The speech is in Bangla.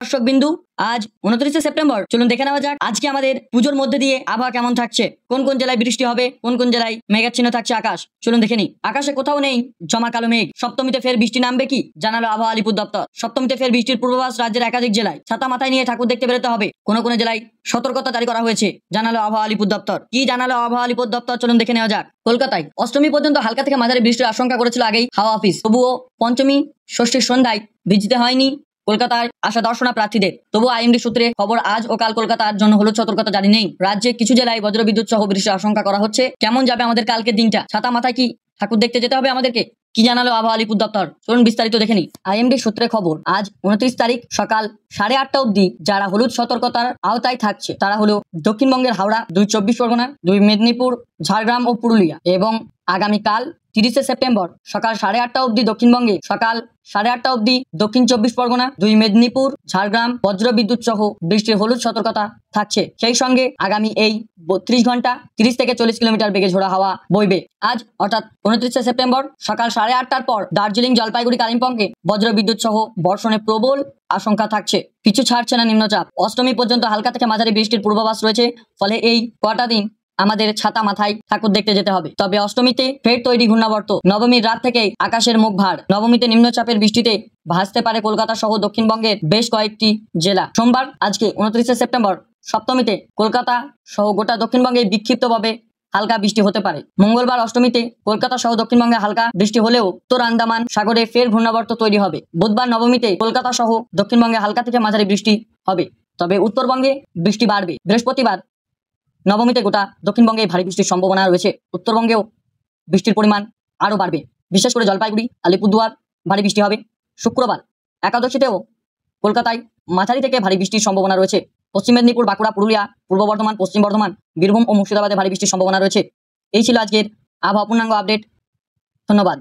দর্শক বিন্দু, আজ 29শে সেপ্টেম্বর। চলুন দেখে নেওয়া যাক আজকে আমাদের পুজোর মধ্যে দিয়ে আবহাওয়া কেমন থাকছে, কোন কোন জেলায় বৃষ্টি হবে, কোন কোন জেলায় মেঘাচ্ছন্ন থাকছে আকাশ। চলুন দেখে নিই। আকাশে কোথাও নেই জমা কালো মেঘ। সপ্তমীতে ফের বৃষ্টি নামবে কি জানালো আবহাওয়া আলিপুর দপ্তর। সপ্তমীতে ফের বৃষ্টির পূর্বাভাস রাজ্যের একাধিক জেলায়। ছাতা মাথায় নিয়ে ঠাকুর দেখতে বেরোতে হবে। কোন কোন জেলায় সতর্কতা জারি করা হয়েছে জানালো আবহাওয়া আলিপুর দপ্তর। কি জানালো আবহাওয়া আলিপুর দপ্তর চলুন দেখে নেওয়া যাক। কলকাতায় অষ্টমী পর্যন্ত হালকা থেকে মাঝারি বৃষ্টির আশঙ্কা করেছিল আগেই হাওয়া অফিস। তবুও পঞ্চমী ষষ্ঠীর সন্ধ্যায় ভিজতে হয়নি কলকাতায় আসা দর্শনা প্রার্থীদের। তবু আইএমডি সূত্রে খবর, আজ ও কাল কলকাতার জন্য হলুদ সতর্কতা জারি নেই। রাজ্যে কিছু জেলায় বজ্রবিদ্যুৎ সহ বৃষ্টির আশঙ্কা করা হচ্ছে। কেমন যাবে আমাদের কালকের দিনটা? ছাতা মাথায় কি ঠাকুর দেখতে যেতে হবে আমাদেরকে? কি জানালো আবহাওয়া আলিপুর দপ্তর চলুন বিস্তারিত দেখে নিই। আইএমডি সূত্রে খবর, আজ 29 তারিখ সকাল 8:30 অবধি যারা হলুদ সতর্কতার আওতায় থাকছে তারা হলো দক্ষিণবঙ্গের হাওড়া, 2 চব্বিশ পরগনা, 2 মেদিনীপুর, ঝাড়গ্রাম ও পুরুলিয়া। এবং আগামীকাল 30শে সেপ্টেম্বর সকাল 8:30 অবধি দক্ষিণবঙ্গে, সকাল 8:30 অবধি দক্ষিণ 24 পরগনা, 2 মেদিনীপুর, ঝাড়গ্রাম বজ্রবিদ্যুৎ সহ বৃষ্টির হলুদ সতর্কতা থাকছে। সেই সঙ্গে আগামী এই 32 ঘন্টা 30 থেকে 40 কিলোমিটার বেগে ঝোড়া হাওয়া বইবে। আজ অর্থাৎ 29শে সেপ্টেম্বর সকাল 8:30টার পর দার্জিলিং, জলপাইগুড়ি, কালিম্পংকে বজ্রবিদ্যুৎ সহ বর্ষণে প্রবল আশঙ্কা থাকছে। পিছু ছাড়ছে না নিম্নচাপ। অষ্টমী পর্যন্ত হালকা থেকে মাঝারি বৃষ্টির পূর্বাভাস রয়েছে। ফলে এই কটা দিন আমাদের ছাতা মাথায় ঠাকুর দেখতে যেতে হবে। তবে অষ্টমীতে ফের তৈরি ঘূর্ণাবর্ত। নবমীর রাত থেকে আকাশের মুখ ভার। নবমীতে নিম্নচাপের বৃষ্টিতে ভাসতে পারে কলকাতা সহ দক্ষিণবঙ্গের বেশ কয়েকটি জেলা। সোমবার আজকে 29শে সেপ্টেম্বর সপ্তমীতে কলকাতা সহ গোটা দক্ষিণবঙ্গে বিক্ষিপ্তভাবে হালকা বৃষ্টি হতে পারে। মঙ্গলবার অষ্টমীতে কলকাতা সহ দক্ষিণবঙ্গে হালকা বৃষ্টি হলেও উত্তর আন্দামান সাগরে ফের ঘূর্ণাবর্ত তৈরি হবে। বুধবার নবমীতে কলকাতা সহ দক্ষিণবঙ্গে হালকা থেকে মাঝারি বৃষ্টি হবে, তবে উত্তরবঙ্গে বৃষ্টি বাড়বে। বৃহস্পতিবার নবমীতে গোটা দক্ষিণবঙ্গে ভারী বৃষ্টির সম্ভাবনা রয়েছে। উত্তরবঙ্গেও বৃষ্টির পরিমাণ আরও বাড়বে, বিশেষ করে জলপাইগুড়ি, আলিপুরদুয়ার ভারী বৃষ্টি হবে। শুক্রবার একাদশীতেও কলকাতায় মাঝারি থেকে ভারী বৃষ্টির সম্ভাবনা রয়েছে। পশ্চিম মেদিনীপুর, বাঁকুড়া, পুরুলিয়া, পূর্ব বর্ধমান, পশ্চিম বর্ধমান, বীরভূম ও মুর্শিদাবাদে ভারী বৃষ্টির সম্ভাবনা রয়েছে। এই ছিল আজকের আবহাওয়া পূর্ণাঙ্গ আপডেট। ধন্যবাদ।